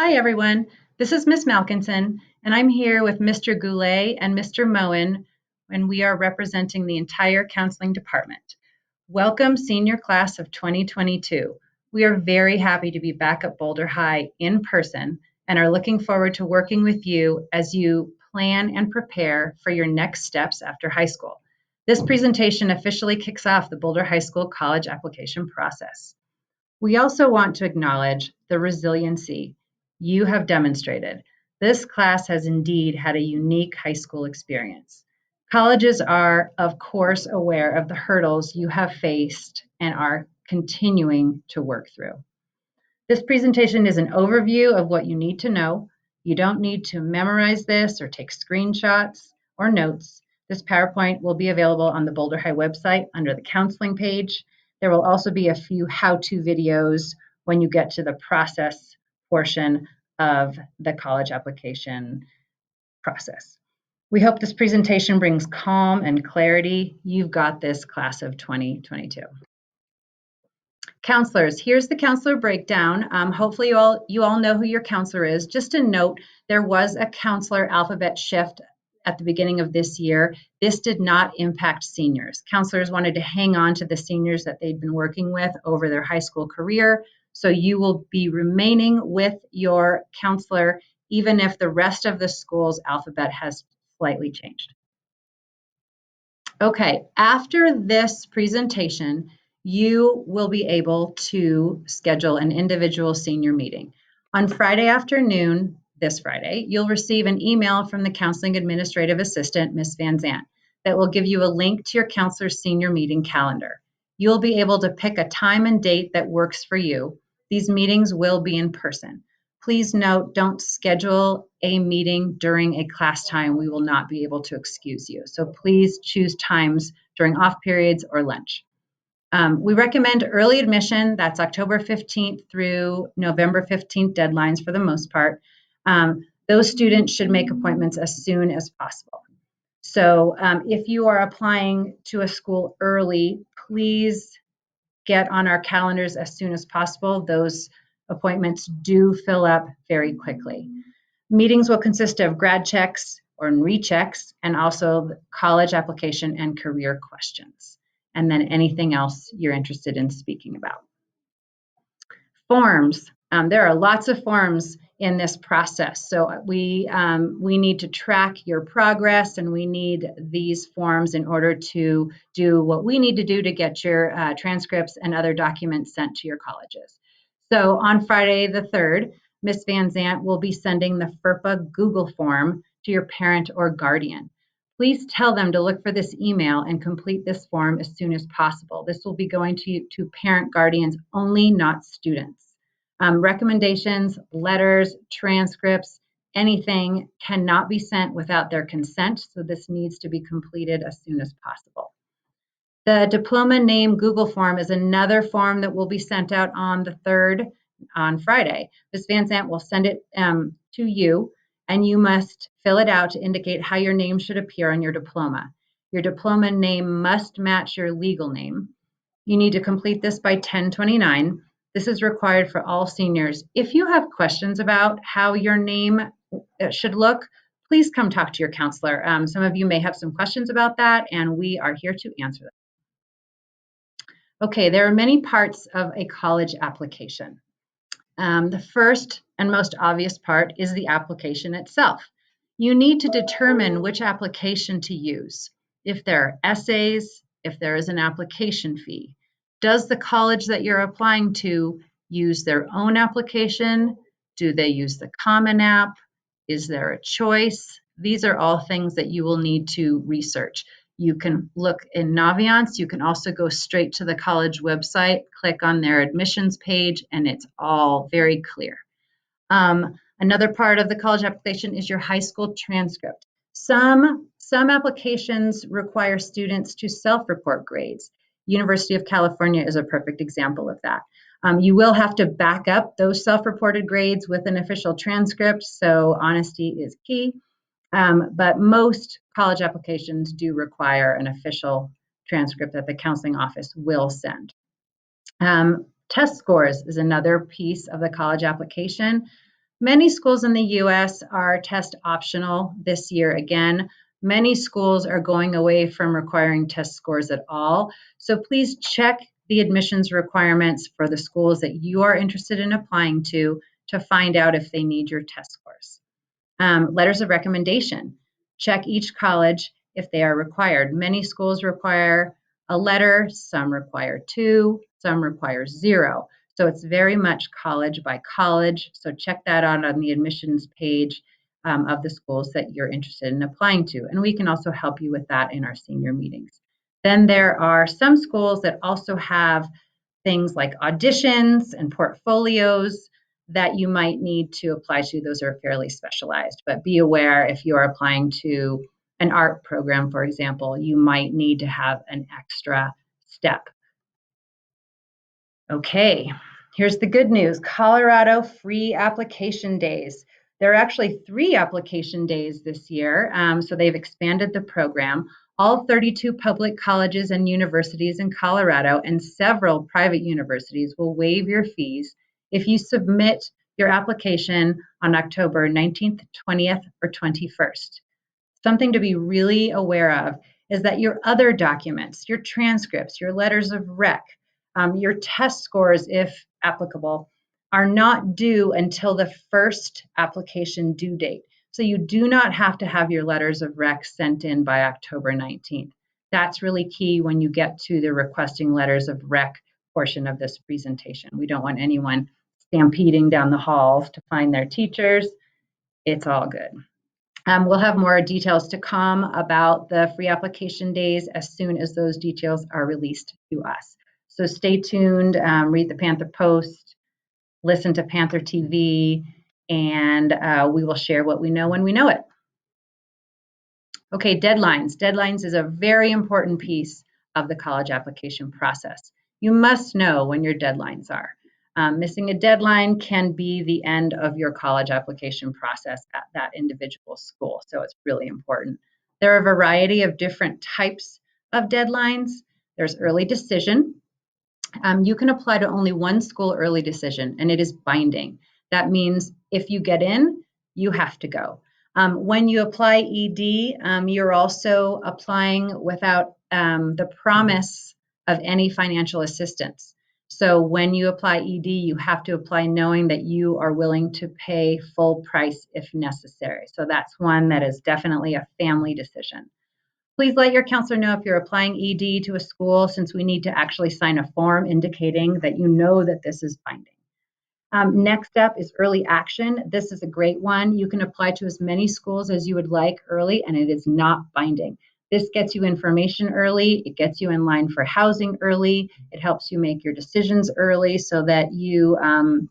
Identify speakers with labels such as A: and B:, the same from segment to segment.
A: Hi, everyone. This is Miss Malkinson, and I'm here with Mr. Goulet and Mr. Moen, and we are representing the entire counseling department. Welcome, senior class of 2022. We are very happy to be back at Boulder High in person and are looking forward to working with you as you plan and prepare for your next steps after high school. This presentation officially kicks off the Boulder High School college application process. We also want to acknowledge the resiliency you have demonstrated. This class has indeed had a unique high school experience. Colleges are, of course, aware of the hurdles you have faced and are continuing to work through. This presentation is an overview of what you need to know. You don't need to memorize this or take screenshots or notes. This PowerPoint will be available on the Boulder High website under the counseling page. There will also be a few how-to videos when you get to the process portion of the college application process. We hope this presentation brings calm and clarity. You've got this, class of 2022. Counselors, here's the counselor breakdown. Hopefully you all know who your counselor is. Just a note, there was a counselor alphabet shift at the beginning of this year. This did not impact seniors. Counselors wanted to hang on to the seniors that they'd been working with over their high school career. So you will be remaining with your counselor even if the rest of the school's alphabet has slightly changed. Okay, after this presentation, you will be able to schedule an individual senior meeting. On Friday afternoon, this Friday, you'll receive an email from the counseling administrative assistant, Ms. Van Zant, that will give you a link to your counselor's senior meeting calendar. You'll be able to pick a time and date that works for you. These meetings will be in person. Please note, don't schedule a meeting during a class time. We will not be able to excuse you. So please choose times during off periods or lunch. We recommend early admission. That's October 15th through November 15th deadlines for the most part. Those students should make appointments as soon as possible. So if you are applying to a school early, please get on our calendars as soon as possible. Those appointments do fill up very quickly. Meetings will consist of grad checks or rechecks and also college application and career questions, and then anything else you're interested in speaking about. Forms. There are lots of forms in this process. So we need to track your progress, and we need these forms in order to do what we need to do to get your transcripts and other documents sent to your colleges. So on Friday the 3rd, Ms. Van Zant will be sending the FERPA Google form to your parent or guardian. Please tell them to look for this email and complete this form as soon as possible. This will be going to parent guardians only, not students. Recommendations, letters, transcripts, anything cannot be sent without their consent, so this needs to be completed as soon as possible. The diploma name Google form is another form that will be sent out on the 3rd, on Friday. Ms. Van Zant will send it to you, and you must fill it out to indicate how your name should appear on your diploma. Your diploma name must match your legal name. You need to complete this by 10/29. This is required for all seniors. If you have questions about how your name should look, please come talk to your counselor. Some of you may have some questions about that, and we are here to answer them. Okay, there are many parts of a college application. The first and most obvious part is the application itself. You need to determine which application to use. If there are essays, if there is an application fee. Does the college that you're applying to use their own application? Do they use the Common App? Is there a choice? These are all things that you will need to research. You can look in Naviance. You can also go straight to the college website, click on their admissions page, and it's all very clear. Another part of the college application is your high school transcript. Some applications require students to self-report grades. University of California is a perfect example of that. You will have to back up those self-reported grades with an official transcript, so honesty is key. But most college applications do require an official transcript that the counseling office will send. Test scores is another piece of the college application. Many schools in the US are test optional this year again. Many schools are going away from requiring test scores at all. So please check the admissions requirements for the schools that you are interested in applying to find out if they need your test scores. Letters of recommendation. Check each college if they are required. Many schools require a letter, some require 2, some require 0. So it's very much college by college. So check that out on the admissions page of the schools that you're interested in applying to. And we can also help you with that in our senior meetings. Then there are some schools that also have things like auditions and portfolios that you might need to apply to. Those are fairly specialized, but be aware if you are applying to an art program, for example, you might need to have an extra step. Okay, here's the good news. Colorado free application days. There are actually 3 application days this year, so they've expanded the program. All 32 public colleges and universities in Colorado and several private universities will waive your fees if you submit your application on October 19th, 20th, or 21st. Something to be really aware of is that your other documents, your transcripts, your letters of rec, your test scores, if applicable, are not due until the first application due date. So you do not have to have your letters of rec sent in by October 19th. That's really key when you get to the requesting letters of rec portion of this presentation. We don't want anyone stampeding down the halls to find their teachers. It's all good. We'll have more details to come about the free application days as soon as those details are released to us. So stay tuned, read the Panther Post, listen to Panther TV, and we will share what we know when we know it. Okay, deadlines. Deadlines is a very important piece of the college application process. You must know when your deadlines are. Missing a deadline can be the end of your college application process at that individual school, so it's really important. There are a variety of different types of deadlines. There's early decision. You can apply to only one school early decision, and it is binding. That means if you get in, you have to go. When you apply ED, you're also applying without the promise of any financial assistance. So when you apply ED, you have to apply knowing that you are willing to pay full price if necessary. So that's one that is definitely a family decision. Please let your counselor know if you're applying ED to a school, since we need to actually sign a form indicating that you know that this is binding. Next up is early action. This is a great one. You can apply to as many schools as you would like early, and it is not binding. This gets you information early. It gets you in line for housing early. It helps you make your decisions early so that you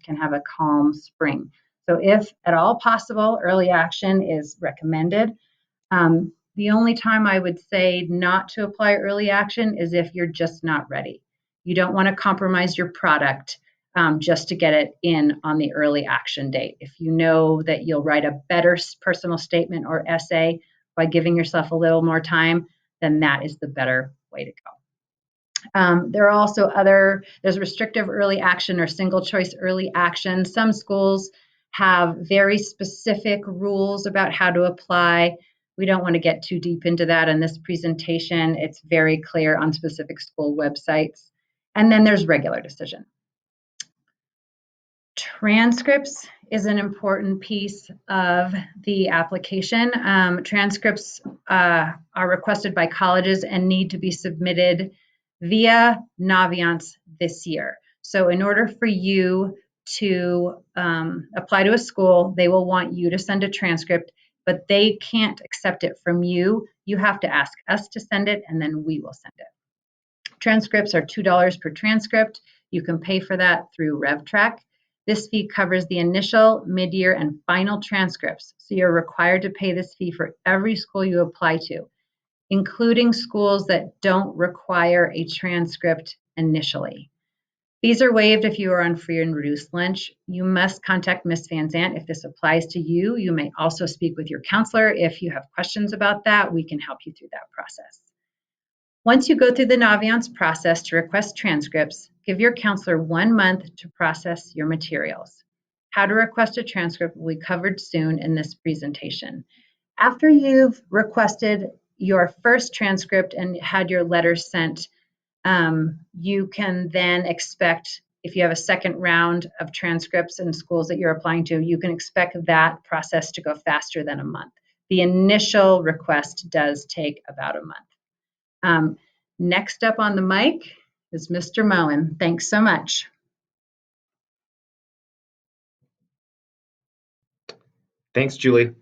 A: can have a calm spring. So if at all possible, early action is recommended. The only time I would say not to apply early action is if you're just not ready. You don't want to compromise your product just to get it in on the early action date. If you know that you'll write a better personal statement or essay by giving yourself a little more time, then that is the better way to go. There are also there's restrictive early action or single choice early action. Some schools have very specific rules about how to apply. We don't want to get too deep into that in this presentation. It's very clear on specific school websites. And then there's regular decision. Transcripts is an important piece of the application. Transcripts are requested by colleges and need to be submitted via Naviance this year. So in order for you to apply to a school, they will want you to send a transcript, but they can't accept it from you. You have to ask us to send it, and then we will send it. Transcripts are $2 per transcript. You can pay for that through RevTrak. This fee covers the initial, mid-year, and final transcripts. So you're required to pay this fee for every school you apply to, including schools that don't require a transcript initially. Fees are waived if you are on free and reduced lunch. You must contact Ms. Van Zant if this applies to you. You may also speak with your counselor if you have questions about that. We can help you through that process. Once you go through the Naviance process to request transcripts, give your counselor 1 month to process your materials. How to request a transcript will be covered soon in this presentation. After you've requested your first transcript and had your letter sent, you can then expect, if you have a second round of transcripts in schools that you're applying to, you can expect that process to go faster than a month. The initial request does take about a month. Next up on the mic is Mr. Moen. Thanks so much.
B: Thanks, Julie.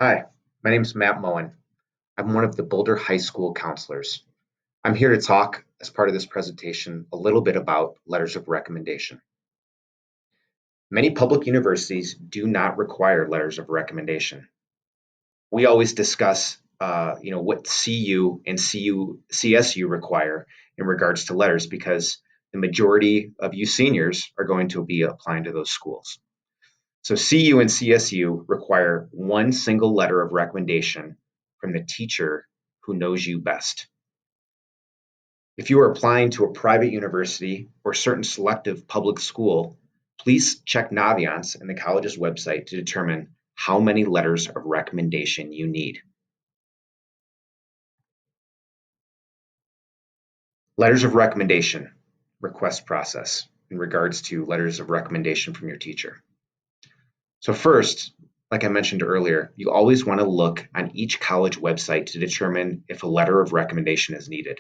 B: Hi, my name is Matt Moen. I'm one of the Boulder High School counselors. I'm here to talk, as part of this presentation, a little bit about letters of recommendation. Many public universities do not require letters of recommendation. We always discuss, what CU and CSU require in regards to letters, because the majority of you seniors are going to be applying to those schools. So CU and CSU require one single letter of recommendation from the teacher who knows you best. If you are applying to a private university or certain selective public school, please check Naviance and the college's website to determine how many letters of recommendation you need. Letters of recommendation request process in regards to letters of recommendation from your teacher. So first, like I mentioned earlier, you always want to look on each college website to determine if a letter of recommendation is needed.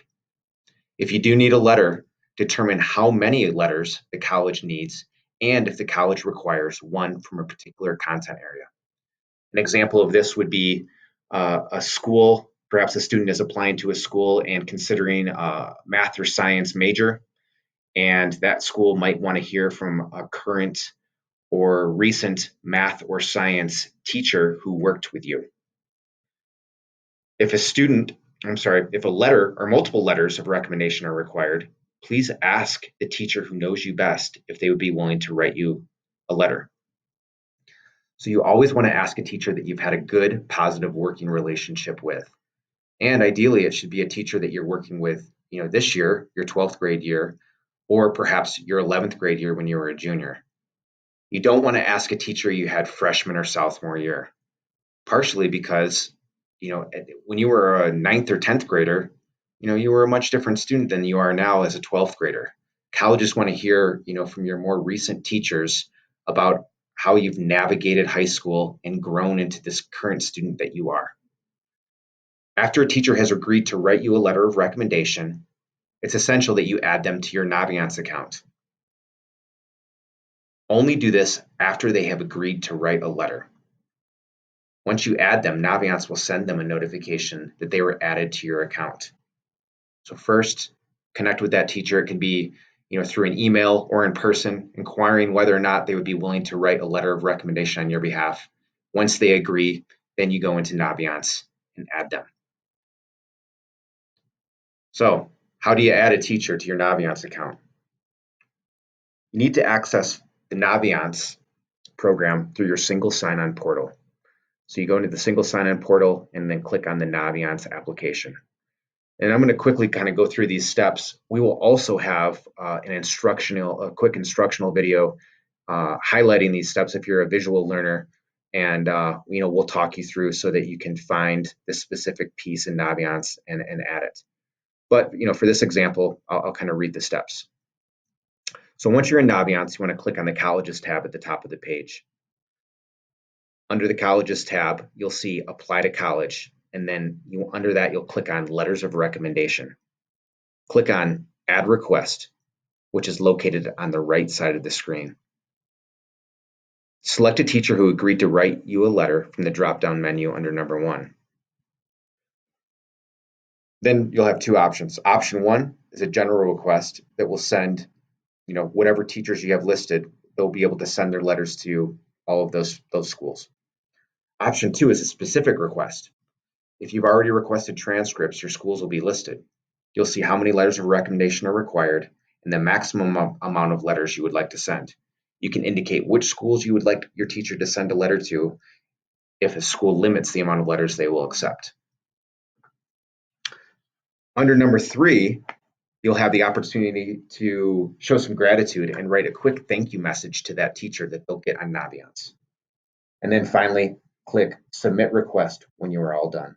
B: If you do need a letter, determine how many letters the college needs and if the college requires one from a particular content area. An example of this would be a school, perhaps a student is applying to a school and considering a math or science major, and that school might want to hear from a current or recent math or science teacher who worked with you. If a letter or multiple letters of recommendation are required, please ask the teacher who knows you best if they would be willing to write you a letter. So you always want to ask a teacher that you've had a good, positive working relationship with. And ideally, it should be a teacher that you're working with, this year, your 12th grade year, or perhaps your 11th grade year when you were a junior. You don't want to ask a teacher you had freshman or sophomore year, partially because, when you were a 9th or 10th grader, you were a much different student than you are now as a 12th grader. Colleges want to hear, from your more recent teachers about how you've navigated high school and grown into this current student that you are. After a teacher has agreed to write you a letter of recommendation, it's essential that you add them to your Naviance account. Only do this after they have agreed to write a letter. Once you add them, Naviance will send them a notification that they were added to your account. So first, connect with that teacher. It can be, through an email or in person, inquiring whether or not they would be willing to write a letter of recommendation on your behalf. Once they agree, then you go into Naviance and add them. So, how do you add a teacher to your Naviance account? You need to access the Naviance program through your single sign-on portal. So you go into the single sign-on portal and then click on the Naviance application. And I'm going to quickly kind of go through these steps. We will also have a quick instructional video highlighting these steps if you're a visual learner, and we'll talk you through so that you can find the specific piece in Naviance and add it. But for this example, I'll kind of read the steps. So once you're in Naviance, you want to click on the Colleges tab at the top of the page. Under the Colleges tab, you'll see Apply to College, and then under that, you'll click on Letters of Recommendation. Click on Add Request, which is located on the right side of the screen. Select a teacher who agreed to write you a letter from the drop-down menu under number 1. Then you'll have two options. Option 1 is a general request that will send, whatever teachers you have listed, they'll be able to send their letters to all of those schools. Option 2 is a specific request. If you've already requested transcripts, your schools will be listed. You'll see how many letters of recommendation are required and the maximum amount of letters you would like to send. You can indicate which schools you would like your teacher to send a letter to if a school limits the amount of letters they will accept. Under number 3, you'll have the opportunity to show some gratitude and write a quick thank you message to that teacher that they'll get on Naviance. And then finally, click Submit Request when you are all done.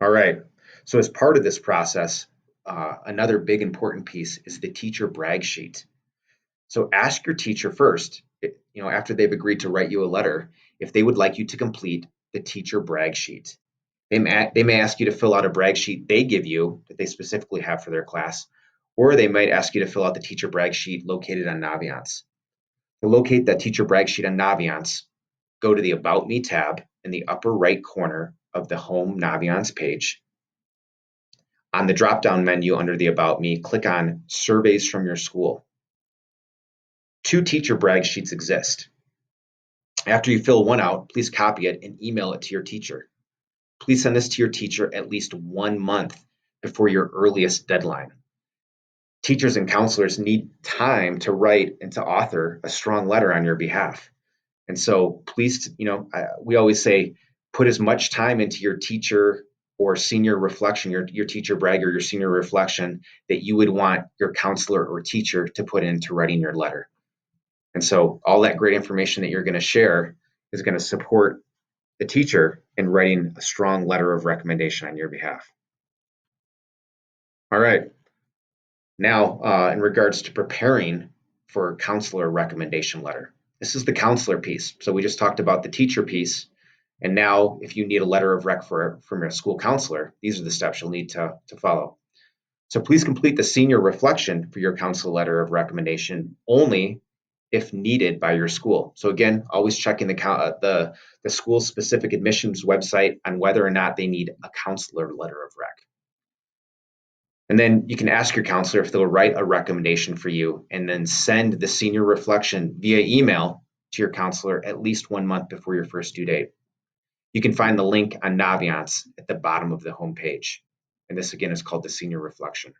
B: All right, so as part of this process, another big important piece is the teacher brag sheet. So ask your teacher first, after they've agreed to write you a letter, if they would like you to complete the teacher brag sheet. They may ask you to fill out a brag sheet they give you that they specifically have for their class, or they might ask you to fill out the teacher brag sheet located on Naviance. To locate that teacher brag sheet on Naviance, go to the About Me tab in the upper right corner of the Home Naviance page. On the drop-down menu under the About Me, click on Surveys from your school. 2 teacher brag sheets exist. After you fill one out, please copy it and email it to your teacher. Please send this to your teacher at least 1 month before your earliest deadline. Teachers and counselors need time to write and to author a strong letter on your behalf. And so please, we always say, put as much time into your teacher or senior reflection, your teacher brag or your senior reflection that you would want your counselor or teacher to put into writing your letter. And so all that great information that you're going to share is going to support the teacher in writing a strong letter of recommendation on your behalf. All right. Now, in regards to preparing for a counselor recommendation letter, this is the counselor piece. So we just talked about the teacher piece. And now if you need a letter of rec from your school counselor, these are the steps you'll need to follow. So please complete the senior reflection for your counselor letter of recommendation only if needed by your school. So again, always checking the school's specific admissions website on whether or not they need a counselor letter of rec. And then you can ask your counselor if they'll write a recommendation for you and then send the senior reflection via email to your counselor at least 1 month before your first due date. You can find the link on Naviance at the bottom of the homepage. And this again is called the senior reflection.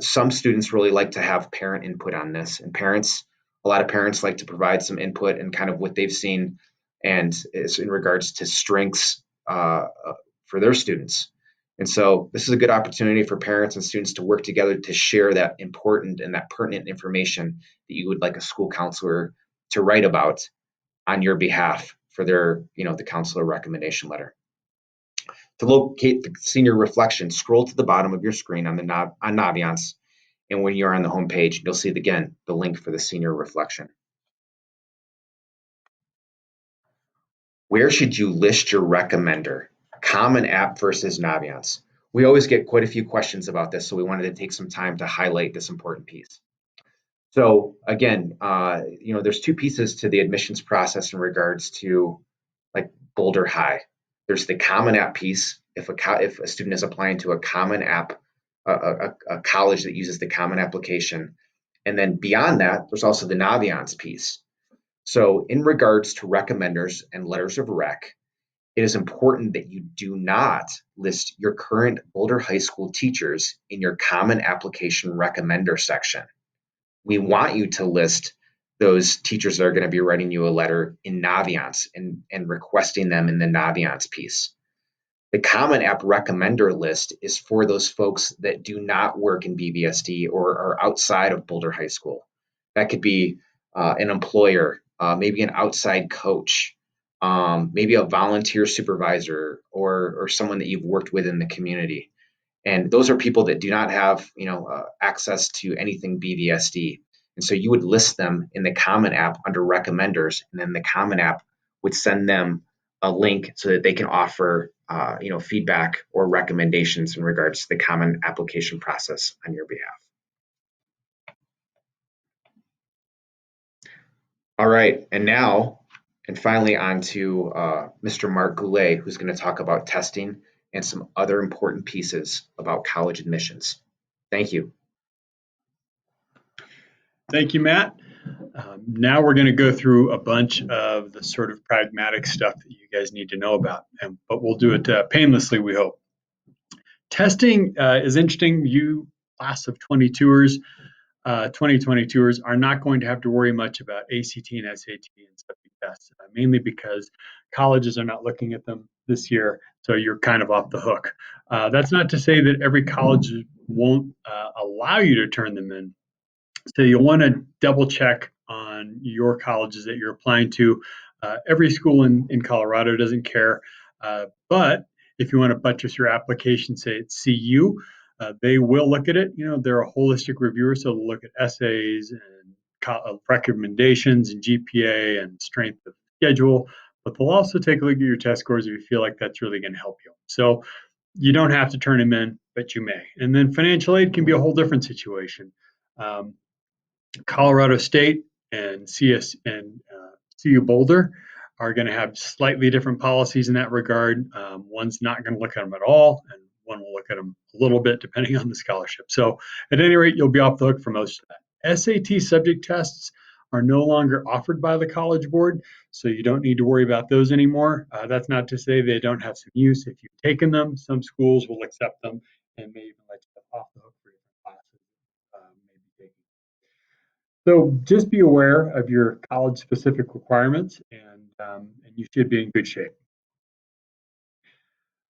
B: Some students really like to have parent input on this, and a lot of parents like to provide some input and kind of what they've seen and is in regards to strengths for their students. And so this is a good opportunity for parents and students to work together to share that important and that pertinent information that you would like a school counselor to write about on your behalf for their, the counselor recommendation letter. To locate the senior reflection, scroll to the bottom of your screen on Naviance, and when you're on the home page, you'll see the link for the senior reflection. Where should you list your recommender? Common App versus Naviance. We always get quite a few questions about this, so we wanted to take some time to highlight this important piece. So again, there's 2 pieces to the admissions process in regards to like Boulder High. There's the Common App piece. If a student is applying to a Common App, a college that uses the Common application, and then beyond that, there's also the Naviance piece. So in regards to recommenders and letters of rec, it is important that you do not list your current Boulder High School teachers in your Common Application Recommender section. We want you to list those teachers that are going to be writing you a letter in Naviance and requesting them in the Naviance piece. The Common App Recommender list is for those folks that do not work in BVSD or are outside of Boulder High School. That could be an employer, maybe an outside coach, maybe a volunteer supervisor or someone that you've worked with in the community. And those are people that do not have access to anything BVSD. And so you would list them in the Common App under recommenders, and then the Common App would send them a link so that they can offer feedback or recommendations in regards to the Common Application process on your behalf. All right, and finally on to Mr. Mark Goulet, who's going to talk about testing and some other important pieces about college admissions. Thank you.
C: Thank you, Matt. Now we're going to go through a bunch of the sort of pragmatic stuff that you guys need to know about, but we'll do it painlessly, we hope. Testing is interesting. You class of 2022ers are not going to have to worry much about ACT and SAT and subject tests, mainly because colleges are not looking at them this year. So you're kind of off the hook. That's not to say that every college won't allow you to turn them in. So you'll want to double check on your colleges that you're applying to. Every school in Colorado doesn't care, but if you want to buttress your application, say at CU, they will look at it. They're a holistic reviewer, so they'll look at essays and recommendations and GPA and strength of schedule, but they'll also take a look at your test scores if you feel like that's really going to help you. So you don't have to turn them in, but you may. And then financial aid can be a whole different situation. Colorado State and CU Boulder are going to have slightly different policies in that regard. One's not going to look at them at all, and one will look at them a little bit depending on the scholarship. So at any rate, you'll be off the hook for most of that. SAT subject tests are no longer offered by the College Board, so you don't need to worry about those anymore. That's not to say they don't have some use. If you've taken them, some schools will accept them and may even let you off the hook for different classes maybe taking. So just be aware of your college-specific requirements, and you should be in good shape.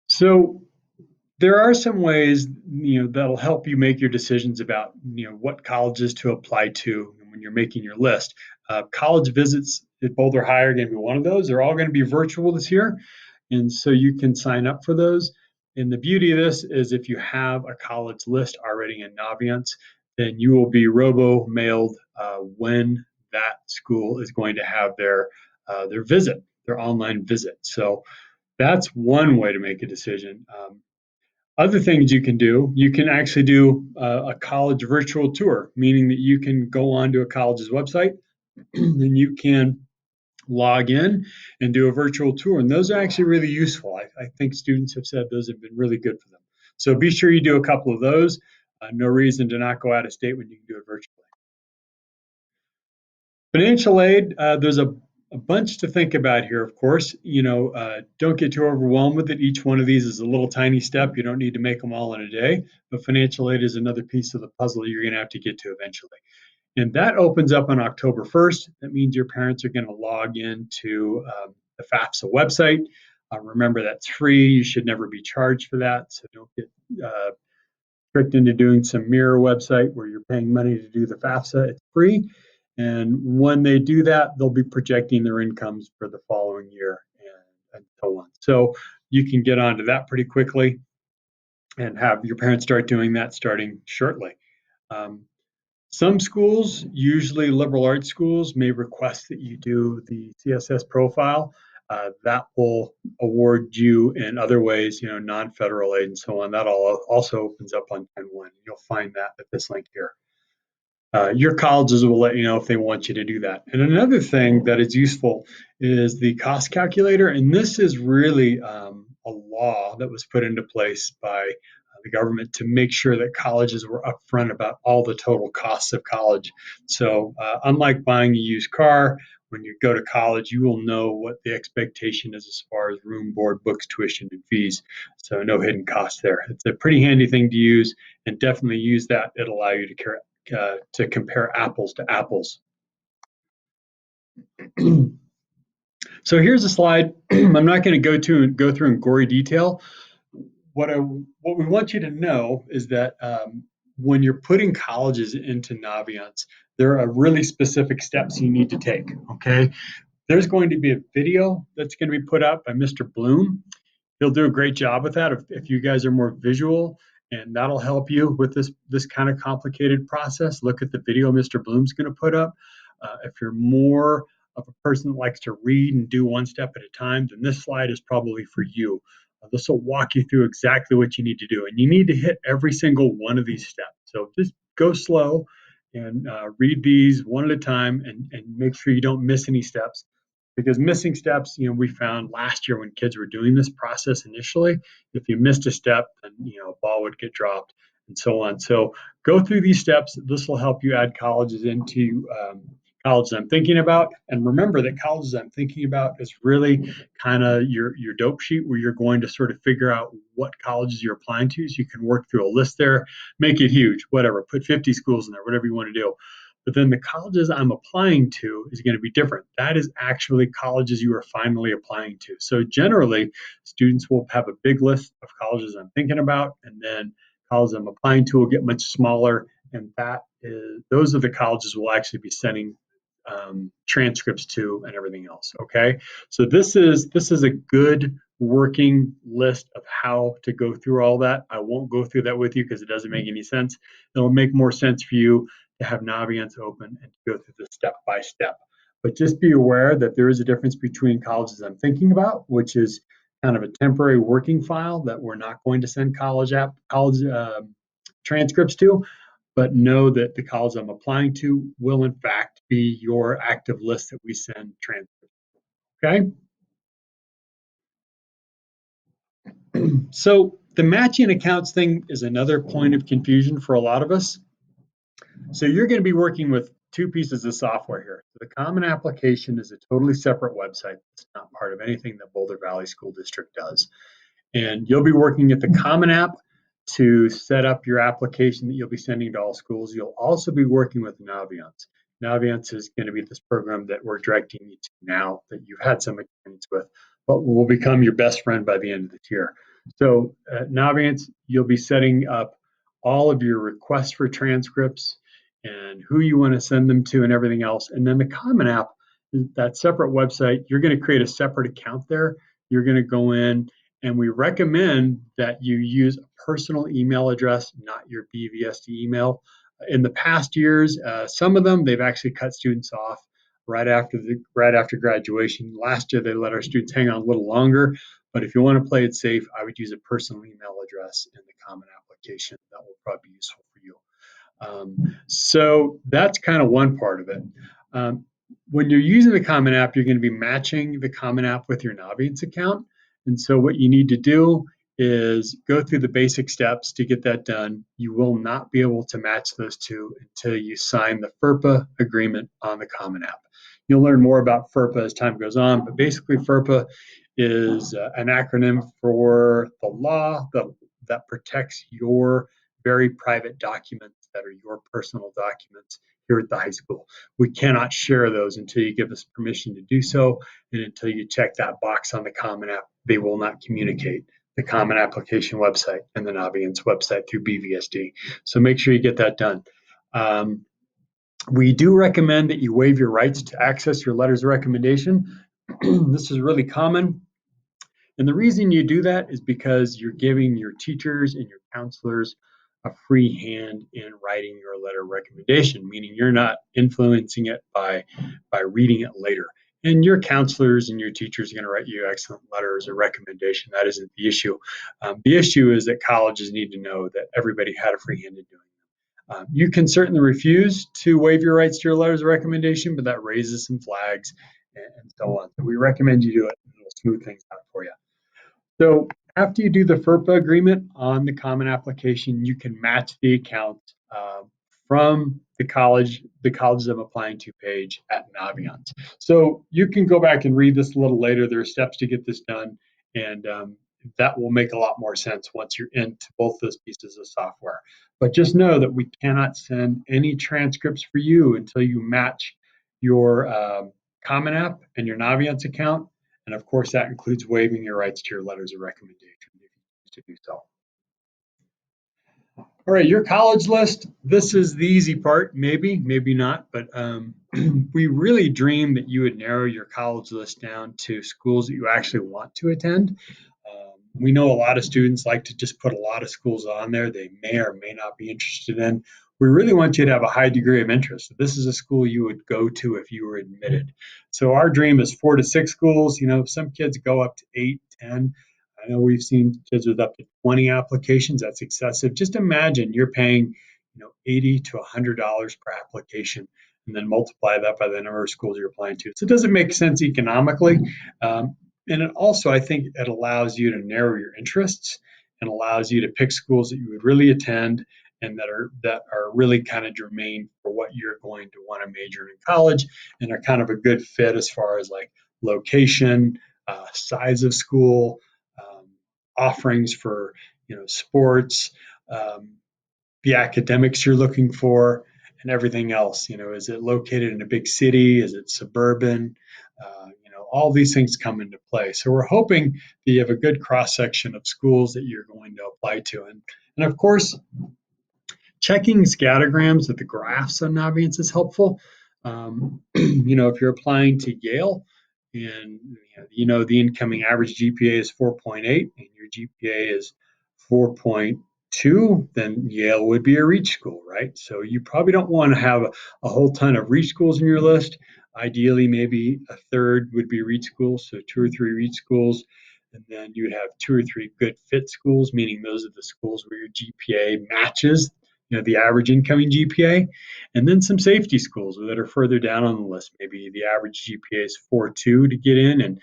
C: So there are some ways that'll help you make your decisions about what colleges to apply to when you're making your list. College visits at Boulder High are going to be one of those. They're all going to be virtual this year, and so you can sign up for those. And the beauty of this is if you have a college list already in Naviance, then you will be robo-mailed when that school is going to have their visit, their online visit. So that's one way to make a decision. Other things you can actually do a college virtual tour, meaning that you can go onto a college's website and you can log in and do a virtual tour. And those are actually really useful. I think students have said those have been really good for them. So be sure you do a couple of those. No reason to not go out of state when you can do it virtually. Financial aid, there's a bunch to think about here, of course. Don't get too overwhelmed with it. Each one of these is a little tiny step. You don't need to make them all in a day, but financial aid is another piece of the puzzle you're going to have to get to eventually. And that opens up on October 1st. That means your parents are going to log into the FAFSA website. Remember, that's free. You should never be charged for that. So don't get tricked into doing some mirror website where you're paying money to do the FAFSA. It's free. And when they do that, they'll be projecting their incomes for the following year and so on. So you can get onto that pretty quickly and have your parents start doing that starting shortly. Some schools, usually liberal arts schools, may request that you do the CSS profile. That will award you in other ways, non-federal aid and so on. That all also opens up on 10/1. You'll find that at this link here. Your colleges will let you know if they want you to do that. And another thing that is useful is the cost calculator. And this is really a law that was put into place by the government to make sure that colleges were upfront about all the total costs of college. So unlike buying a used car, when you go to college, you will know what the expectation is as far as room, board, books, tuition, and fees. So no hidden costs there. It's a pretty handy thing to use, and definitely use that. It'll allow you to compare apples to apples. So here's a slide. I'm not going to go through in gory detail. What we want you to know is that when you're putting colleges into Naviance, there are really specific steps you need to take, okay? There's going to be a video that's going to be put out by Mr. Bloom. He'll do a great job with that if you guys are more visual, and that'll help you with this kind of complicated process. Look at the video Mr. Bloom's going to put up. If you're more of a person that likes to read and do one step at a time, then this slide is probably for you. This will walk you through exactly what you need to do. And you need to hit every single one of these steps. So just go slow and read these one at a time and make sure you don't miss any steps. Because missing steps, we found last year when kids were doing this process initially, if you missed a step, then a ball would get dropped and so on. So go through these steps. This will help you add colleges into colleges I'm thinking about. And remember that colleges I'm thinking about is really kind of your dope sheet where you're going to sort of figure out what colleges you're applying to. So you can work through a list there, make it huge, whatever, put 50 schools in there, whatever you want to do. but then the colleges I'm applying to is going to be different. That is actually colleges you are finally applying to. So generally, students will have a big list of colleges I'm thinking about, and then colleges I'm applying to will get much smaller, and those are the colleges we'll actually be sending transcripts to and everything else. Okay, so this is a good working list of how to go through all that. I won't go through that with you because it doesn't make any sense. It'll make more sense for you to have Naviance open and to go through this step by step. But just be aware that there is a difference between colleges I'm thinking about, which is kind of a temporary working file that we're not going to send college transcripts to, but know that the college I'm applying to will in fact be your active list that we send transcripts. Okay? So the matching accounts thing is another point of confusion for a lot of us. So you're going to be working with two pieces of software here. The Common Application is a totally separate website. It's not part of anything that Boulder Valley School District does. And you'll be working at the Common App to set up your application that you'll be sending to all schools. You'll also be working with Naviance. Naviance is going to be this program that we're directing you to now that you've had some experience with, but will become your best friend by the end of this year. So at Naviance, you'll be setting up all of your requests for transcripts and who you want to send them to and everything else. And then the Common App, that separate website, you're going to create a separate account there. You're going to go in, and we recommend that you use a personal email address, not your BVSD email. In the past years, some of them, they've actually cut students off right after graduation. Last year, they let our students hang on a little longer. But if you want to play it safe, I would use a personal email address in the Common Application. That will probably be useful for you. So that's kind of one part of it. When you're using the Common App, you're going to be matching the Common App with your Naviance account. And so what you need to do is go through the basic steps to get that done. You will not be able to match those two until you sign the FERPA agreement on the Common App. You'll learn more about FERPA as time goes on, but basically FERPA is an acronym for the law that protects your very private documents that are your personal documents here at the high school. We cannot share those until you give us permission to do so, and until you check that box on the Common App. They will not communicate the Common Application website and the Naviance website through BVSD. So make sure you get that done. We do recommend that you waive your rights to access your letters of recommendation. This is really common. And the reason you do that is because you're giving your teachers and your counselors a free hand in writing your letter of recommendation, meaning you're not influencing it by reading it later. And your counselors and your teachers are going to write you excellent letters of recommendation. That isn't the issue. The issue is that colleges need to know that everybody had a free hand in doing it. You can certainly refuse to waive your rights to your letters of recommendation, but that raises some flags and so on. So we recommend you do it, and it'll smooth things out for you. So after you do the FERPA agreement on the Common Application, you can match the account from the colleges I'm applying to page at Naviance. So you can go back and read this a little later. There are steps to get this done, and that will make a lot more sense once you're into both those pieces of software. But just know that we cannot send any transcripts for you until you match your Common App and your Naviance account. And of course, that includes waiving your rights to your letters of recommendation if you choose to do so. All right, your college list. This is the easy part, maybe not, but we really dream that you would narrow your college list down to schools that you actually want to attend. We know a lot of students like to just put a lot of schools on there they may or may not be interested in. We really want you to have a high degree of interest. This is a school you would go to if you were admitted. So our dream is 4 to 6 schools. You know, some kids go up to 8, 10. I know we've seen kids with up to 20 applications. That's excessive. Just imagine you're paying, $80 to $100 per application, and then multiply that by the number of schools you're applying to. So it doesn't make sense economically. And it also, I think, it allows you to narrow your interests and allows you to pick schools that you would really attend and that are really kind of germane for what you're going to want to major in college and are kind of a good fit as far as like location, size of school, offerings for sports, the academics you're looking for, and everything else. Is it located in a big city? Is it suburban? All these things come into play. So we're hoping that you have a good cross section of schools that you're going to apply to. And of course, checking scattergrams with the graphs on Naviance is helpful. If you're applying to Yale and the incoming average GPA is 4.8 and your GPA is 4.2, then Yale would be a reach school, right? So you probably don't want to have a whole ton of reach schools in your list. Ideally, maybe a third would be reach schools, so 2 or 3 reach schools. And then you would have 2 or 3 good fit schools, meaning those are the schools where your GPA matches the average incoming GPA, and then some safety schools that are further down on the list. Maybe the average GPA is 4.2 to get in, and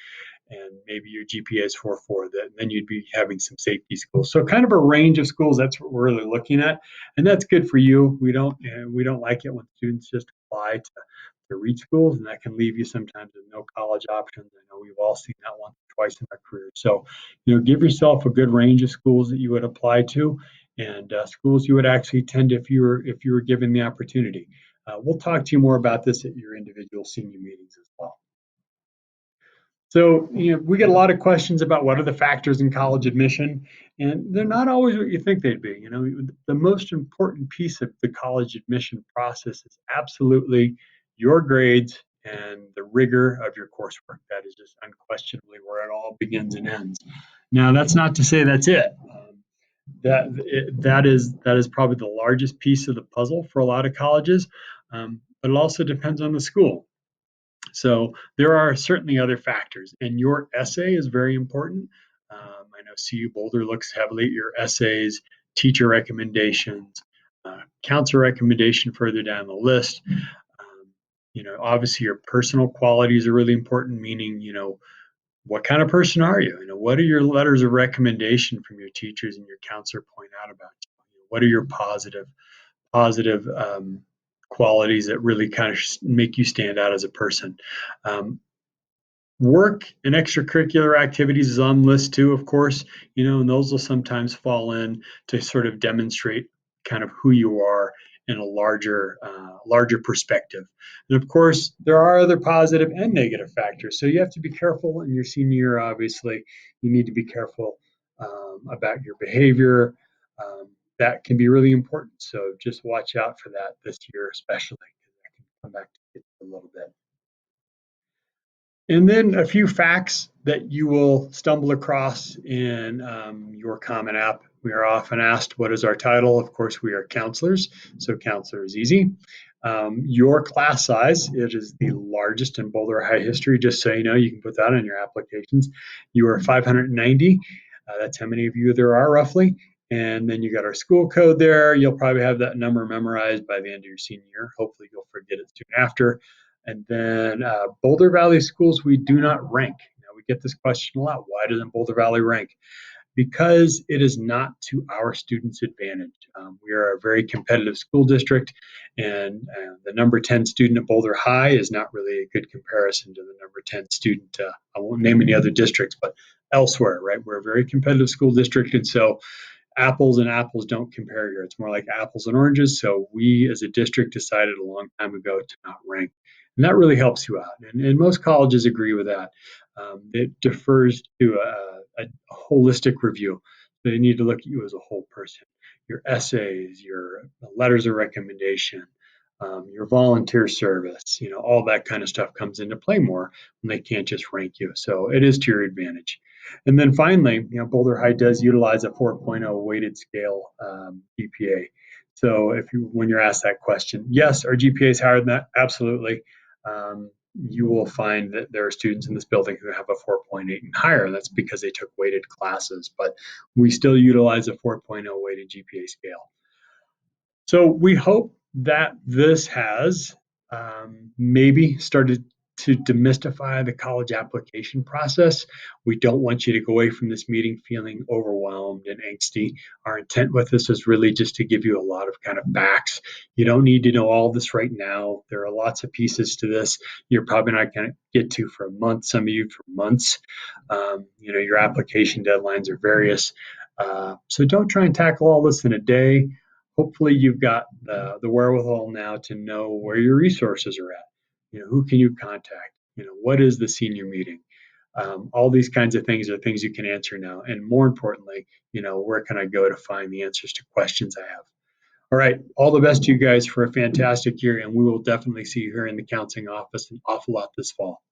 C: maybe your GPA is 4.4. Then you'd be having some safety schools. So kind of a range of schools. That's what we're really looking at, and that's good for you. We don't like it when students just apply to reach schools, and that can leave you sometimes with no college options. I know we've all seen that once or twice in our career. So, give yourself a good range of schools that you would apply to, and schools you would actually attend if you were given the opportunity. We'll talk to you more about this at your individual senior meetings as well. So, we get a lot of questions about what are the factors in college admission, and they're not always what you think they'd be. The most important piece of the college admission process is absolutely your grades and the rigor of your coursework. That is just unquestionably where it all begins and ends. Now, that's not to say that's it. That is probably the largest piece of the puzzle for a lot of colleges, but it also depends on the school. So there are certainly other factors, and your essay is very important. I know CU Boulder looks heavily at your essays, teacher recommendations, counselor recommendation further down the list. Obviously your personal qualities are really important, meaning, what kind of person are you? What are your letters of recommendation from your teachers and your counselor point out about you? What are your positive qualities that really kind of make you stand out as a person? Work and extracurricular activities is on the list too, of course, and those will sometimes fall in to sort of demonstrate kind of who you are in a larger perspective. And of course, there are other positive and negative factors. So you have to be careful in your senior year. Obviously, you need to be careful about your behavior. That can be really important. So just watch out for that this year, especially, because I can come back to it a little bit. And then a few facts that you will stumble across in your Common App. We are often asked, what is our title? Of course, we are counselors, so counselor is easy. Your class size, it is the largest in Boulder High history, just so you know, you can put that on your applications. You are 590. That's how many of you there are roughly. And then you got our school code there. You'll probably have that number memorized by the end of your senior year. Hopefully you'll forget it soon after. And then Boulder Valley schools, we do not rank. Now, we get this question a lot. Why doesn't Boulder Valley rank? Because it is not to our students' advantage. We are a very competitive school district, and the number 10 student at Boulder High is not really a good comparison to the number 10 student. I won't name any other districts, but elsewhere, right? We're a very competitive school district, and so apples and apples don't compare here. It's more like apples and oranges. So we as a district decided a long time ago to not rank. And that really helps you out. And most colleges agree with that. It defers to a holistic review. They need to look at you as a whole person. Your essays, your letters of recommendation, your volunteer service, all that kind of stuff comes into play more when they can't just rank you. So it is to your advantage. And then finally, Boulder High does utilize a 4.0 weighted scale GPA. So when you're asked that question, yes, our GPA is higher than that? Absolutely. You will find that there are students in this building who have a 4.8 and higher. That's because they took weighted classes, but we still utilize a 4.0 weighted GPA scale. So we hope that this has maybe started to demystify the college application process. We don't want you to go away from this meeting feeling overwhelmed and angsty. Our intent with this is really just to give you a lot of kind of facts. You don't need to know all this right now. There are lots of pieces to this. You're probably not going to get to for a month, some of you for months. Your application deadlines are various. So don't try and tackle all this in a day. hopefully you've got the wherewithal now to know where your resources are at. Who can you contact? What is the senior meeting? All these kinds of things are things you can answer now. And more importantly, where can I go to find the answers to questions I have? All right. All the best to you guys for a fantastic year. And we will definitely see you here in the counseling office an awful lot this fall.